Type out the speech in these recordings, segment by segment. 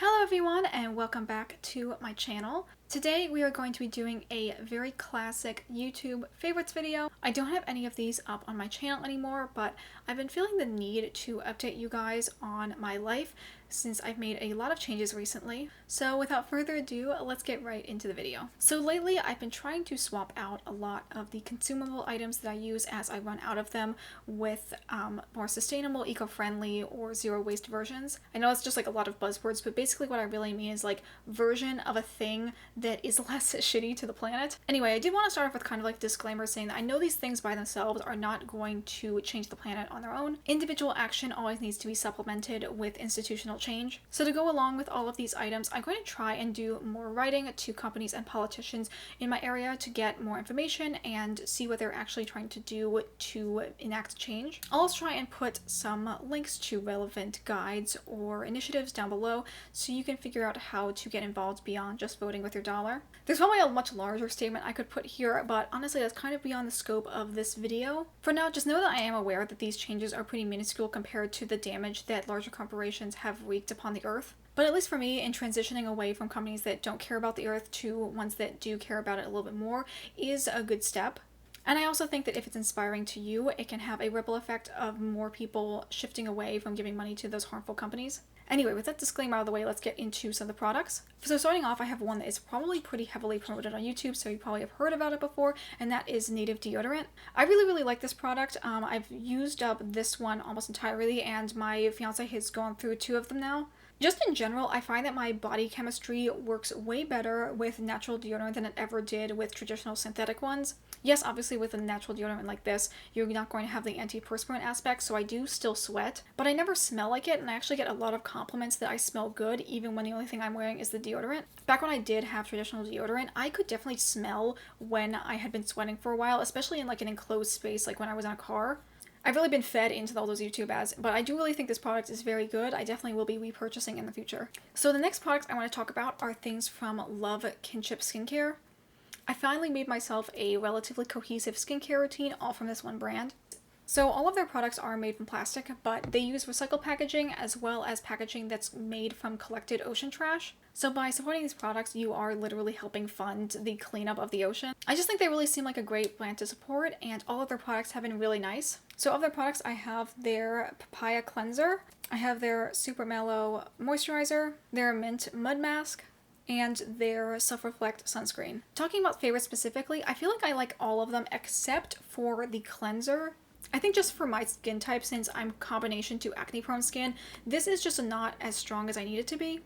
Hello everyone and welcome back to my channel. Today we are going to be doing a very classic YouTube favorites video. I don't have any of these up on my channel anymore, but I've been feeling the need to update you guys on my life since I've made a lot of changes recently. So without further ado, let's get right into the video. So lately I've been trying to swap out a lot of the consumable items that I use as I run out of them with more sustainable, eco-friendly, or zero waste versions. I know it's just like a lot of buzzwords, but basically what I really mean is like version of a thing that is less shitty to the planet. Anyway, I did want to start off with kind of like a disclaimer saying that I know these things by themselves are not going to change the planet on their own. Individual action always needs to be supplemented with institutional change. So to go along with all of these items, I'm going to try and do more writing to companies and politicians in my area to get more information and see what they're actually trying to do to enact change. I'll also try and put some links to relevant guides or initiatives down below so you can figure out how to get involved beyond just voting with your dollar. There's probably a much larger statement I could put here, but honestly that's kind of beyond the scope of this video. For now, just know that I am aware that these changes are pretty minuscule compared to the damage that larger corporations have wreaked upon the earth. But at least for me, in transitioning away from companies that don't care about the earth to ones that do care about it a little bit more is a good step. And I also think that if it's inspiring to you, it can have a ripple effect of more people shifting away from giving money to those harmful companies. Anyway, with that disclaimer out of the way, let's get into some of the products. So starting off, I have one that is probably pretty heavily promoted on YouTube, so you probably have heard about it before, and that is Native Deodorant. I really like this product. I've used up this one almost entirely, and my fiance has gone through 2 of them now. Just in general, I find that my body chemistry works way better with natural deodorant than it ever did with traditional synthetic ones. Yes, obviously with a natural deodorant like this, you're not going to have the antiperspirant aspect, so I do still sweat, but I never smell like it, and I actually get a lot of compliments that I smell good, even when the only thing I'm wearing is the deodorant. Back when I did have traditional deodorant, I could definitely smell when I had been sweating for a while, especially in like an enclosed space, like when I was in a car. I've really been fed into all those YouTube ads, but I do really think this product is very good. I definitely will be repurchasing in the future. So the next products I want to talk about are things from Love Kinship Skincare. I finally made myself a relatively cohesive skincare routine all from this one brand. So all of their products are made from plastic, but they use recycled packaging as well as packaging that's made from collected ocean trash. So by supporting these products, you are literally helping fund the cleanup of the ocean. I just think they really seem like a great brand to support, and all of their products have been really nice. So of their products, I have their Papaya Cleanser, I have their Super Mellow Moisturizer, their Mint Mud Mask, and their Self-Reflect Sunscreen. Talking about favorites specifically, I feel like I like all of them except for the cleanser. I think just for my skin type, since I'm combination to acne-prone skin, this is just not as strong as I need it to be.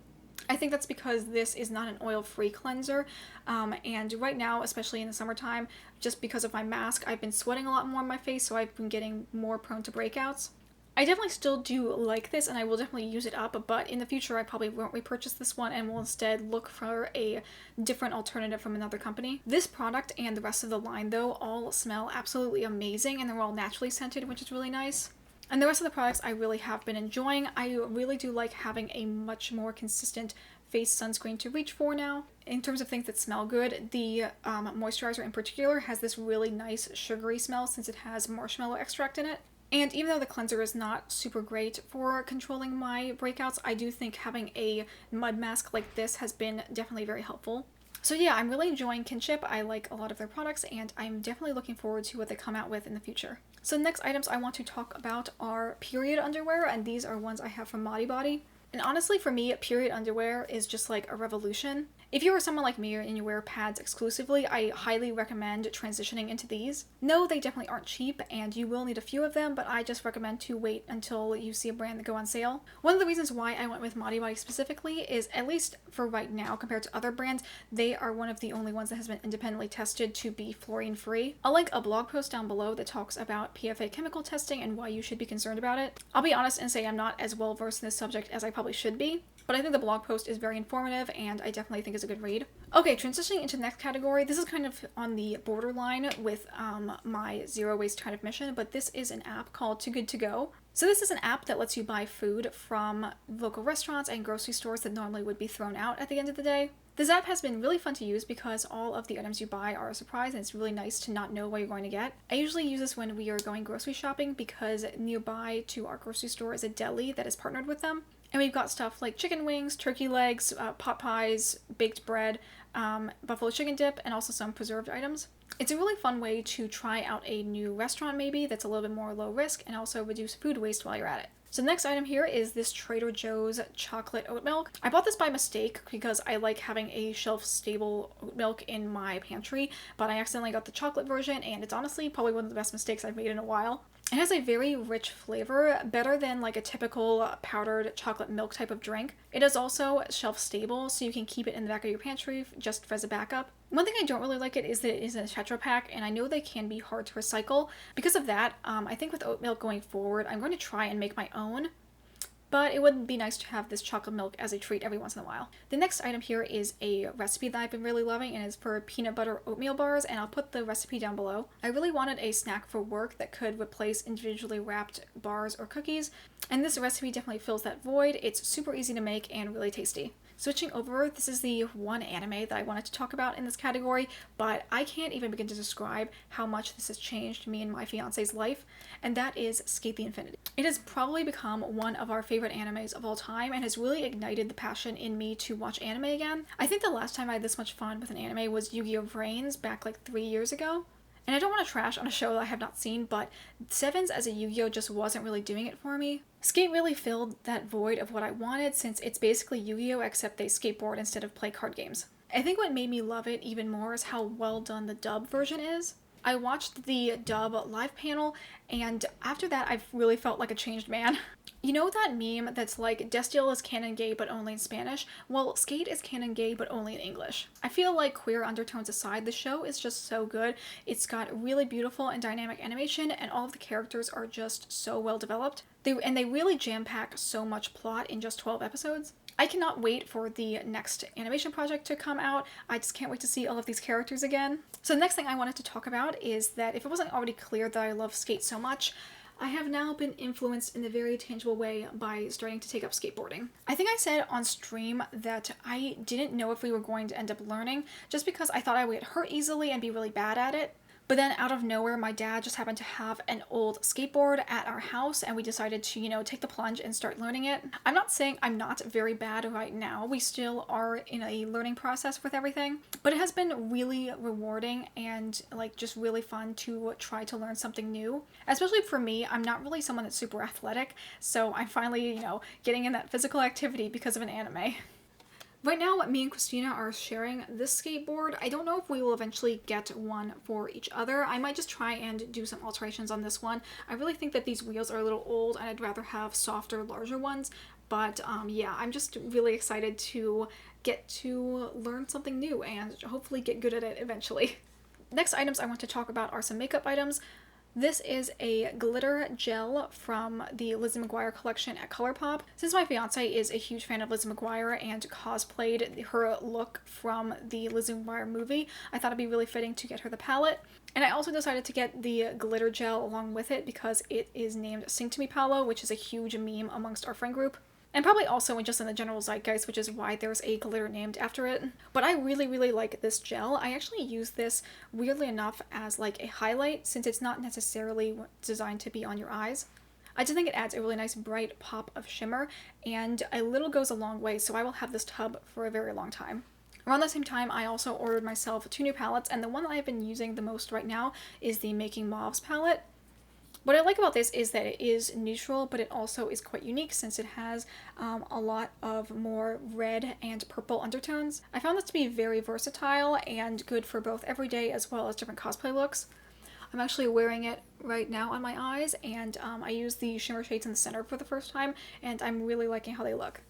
I think that's because this is not an oil-free cleanser, and right now, especially in the summertime, just because of my mask, I've been sweating a lot more on my face, so I've been getting more prone to breakouts. I definitely still do like this, and I will definitely use it up, but in the future I probably won't repurchase this one and will instead look for a different alternative from another company. This product and the rest of the line, though, all smell absolutely amazing, and they're all naturally scented, which is really nice. And the rest of the products I really have been enjoying. I really do like having a much more consistent face sunscreen to reach for now. In terms of things that smell good, the moisturizer in particular has this really nice sugary smell since it has marshmallow extract in it. And even though the cleanser is not super great for controlling my breakouts, I do think having a mud mask like this has been definitely very helpful. So yeah, I'm really enjoying Kinship. I like a lot of their products, and I'm definitely looking forward to what they come out with in the future. So the next items I want to talk about are period underwear, and these are ones I have from Modibody. And honestly, for me, period underwear is just like a revolution. If you are someone like me and you wear pads exclusively, I highly recommend transitioning into these. No, they definitely aren't cheap, and you will need a few of them, but I just recommend to wait until you see a brand that go on sale. One of the reasons why I went with Modibody specifically is, at least for right now compared to other brands, they are one of the only ones that has been independently tested to be fluorine-free. I'll link a blog post down below that talks about PFA chemical testing and why you should be concerned about it. I'll be honest and say I'm not as well versed in this subject as I probably should be, but I think the blog post is very informative, and I definitely think it's a good read. Okay, transitioning into the next category, this is kind of on the borderline with my zero waste kind of mission, but this is an app called Too Good To Go. So this is an app that lets you buy food from local restaurants and grocery stores that normally would be thrown out at the end of the day. This app has been really fun to use because all of the items you buy are a surprise, and it's really nice to not know what you're going to get. I usually use this when we are going grocery shopping because nearby to our grocery store is a deli that is partnered with them. And we've got stuff like chicken wings, turkey legs, pot pies, baked bread, buffalo chicken dip, and also some preserved items. It's a really fun way to try out a new restaurant maybe that's a little bit more low risk and also reduce food waste while you're at it. So the next item here is this Trader Joe's chocolate oat milk. I bought this by mistake because I like having a shelf-stable oat milk in my pantry, but I accidentally got the chocolate version, and it's honestly probably one of the best mistakes I've made in a while. It has a very rich flavor, better than like a typical powdered chocolate milk type of drink. It is also shelf stable, so you can keep it in the back of your pantry just as a backup. One thing I don't really like it is that it is in a Tetra Pak, and I know they can be hard to recycle. Because of that, I think with oat milk going forward, I'm going to try and make my own. But it would be nice to have this chocolate milk as a treat every once in a while. The next item here is a recipe that I've been really loving, and it's for peanut butter oatmeal bars, and I'll put the recipe down below. I really wanted a snack for work that could replace individually wrapped bars or cookies, and this recipe definitely fills that void. It's super easy to make and really tasty. Switching over, this is the one anime that I wanted to talk about in this category, but I can't even begin to describe how much this has changed me and my fiance's life, and that is Skate the Infinity. It has probably become one of our favorite animes of all time and has really ignited the passion in me to watch anime again. I think the last time I had this much fun with an anime was Yu-Gi-Oh! Brains back like 3 years ago. And I don't want to trash on a show that I have not seen, but Sevens as a Yu-Gi-Oh! Just wasn't really doing it for me. Skate really filled that void of what I wanted, since it's basically Yu-Gi-Oh! Except they skateboard instead of play card games. I think what made me love it even more is how well done the dub version is. I watched the dub live panel, and after that I really felt like a changed man. You know that meme that's like, Destiel is canon gay but only in Spanish? Well, Skate is canon gay but only in English. I feel like, queer undertones aside, the show is just so good. It's got really beautiful and dynamic animation, and all of the characters are just so well developed. They really jam-pack so much plot in just 12 episodes. I cannot wait for the next animation project to come out. I just can't wait to see all of these characters again. So the next thing I wanted to talk about is that if it wasn't already clear that I love Skate so much, I have now been influenced in a very tangible way by starting to take up skateboarding. I think I said on stream that I didn't know if we were going to end up learning, just because I thought I would get hurt easily and be really bad at it. But then out of nowhere, my dad just happened to have an old skateboard at our house, and we decided to, take the plunge and start learning it. I'm not saying I'm not very bad right now. We still are in a learning process with everything, but it has been really rewarding and just really fun to try to learn something new. Especially for me, I'm not really someone that's super athletic, so I'm finally, getting in that physical activity because of an anime. Right now, me and Christina are sharing this skateboard. I don't know if we will eventually get one for each other. I might just try and do some alterations on this one. I really think that these wheels are a little old, and I'd rather have softer, larger ones. But yeah, I'm just really excited to get to learn something new and hopefully get good at it eventually. Next items I want to talk about are some makeup items. This is a glitter gel from the Lizzie McGuire collection at ColourPop. Since my fiance is a huge fan of Lizzie McGuire and cosplayed her look from the Lizzie McGuire movie, I thought it'd be really fitting to get her the palette. And I also decided to get the glitter gel along with it because it is named Sing to Me Paolo, which is a huge meme amongst our friend group. And probably also just in the general zeitgeist, which is why there's a glitter named after it. But I really, really like this gel. I actually use this, weirdly enough, as like a highlight, since it's not necessarily designed to be on your eyes. I just think it adds a really nice bright pop of shimmer, and a little goes a long way, so I will have this tub for a very long time. Around the same time, I also ordered myself 2 new palettes, and the one that I've been using the most right now is the Making Mauves palette. What I like about this is that it is neutral, but it also is quite unique since it has a lot of more red and purple undertones. I found this to be very versatile and good for both everyday as well as different cosplay looks. I'm actually wearing it right now on my eyes, and I use the shimmer shades in the center for the first time, and I'm really liking how they look.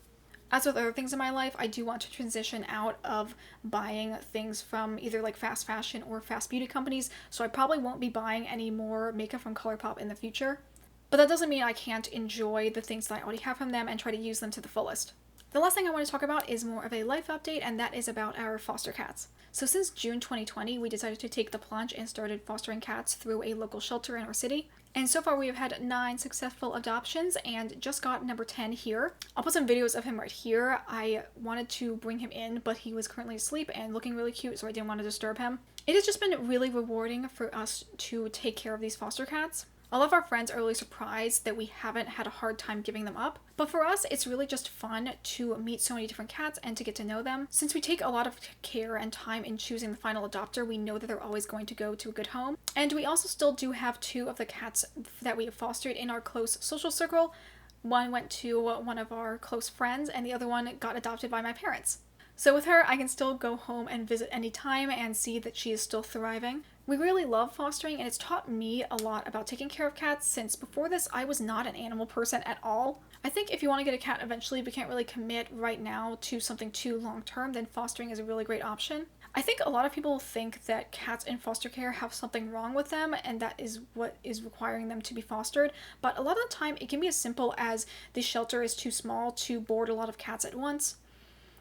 As with other things in my life, I do want to transition out of buying things from either fast fashion or fast beauty companies, so I probably won't be buying any more makeup from ColourPop in the future. But that doesn't mean I can't enjoy the things that I already have from them and try to use them to the fullest. The last thing I want to talk about is more of a life update, and that is about our foster cats. So since June 2020, we decided to take the plunge and started fostering cats through a local shelter in our city. And so far we have had 9 successful adoptions and just got number 10 here. I'll put some videos of him right here. I wanted to bring him in, but he was currently asleep and looking really cute, so I didn't want to disturb him. It has just been really rewarding for us to take care of these foster cats. All of our friends are really surprised that we haven't had a hard time giving them up. But for us, it's really just fun to meet so many different cats and to get to know them. Since we take a lot of care and time in choosing the final adopter, we know that they're always going to go to a good home. And we also still do have 2 of the cats that we have fostered in our close social circle. One went to one of our close friends, and the other one got adopted by my parents. So with her, I can still go home and visit anytime and see that she is still thriving. We really love fostering, and it's taught me a lot about taking care of cats, since before this I was not an animal person at all. I think if you want to get a cat eventually but can't really commit right now to something too long term, then fostering is a really great option. I think a lot of people think that cats in foster care have something wrong with them and that is what is requiring them to be fostered, but a lot of the time it can be as simple as the shelter is too small to board a lot of cats at once.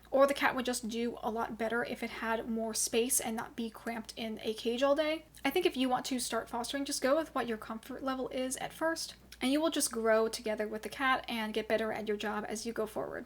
Or the cat would just do a lot better if it had more space and not be cramped in a cage all day. I think if you want to start fostering, just go with what your comfort level is at first, and you will just grow together with the cat and get better at your job as you go forward.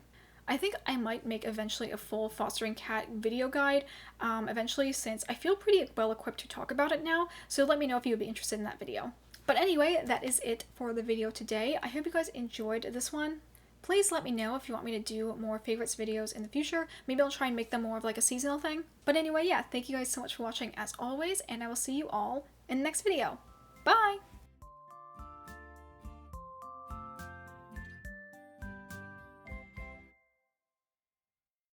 I think I might make eventually a full fostering cat video guide eventually, since I feel pretty well equipped to talk about it now, so let me know if you would be interested in that video. But anyway, that is it for the video today. I hope you guys enjoyed this one. Please let me know if you want me to do more favorites videos in the future. Maybe I'll try and make them more of like a seasonal thing. But anyway, yeah, thank you guys so much for watching as always, and I will see you all in the next video. Bye!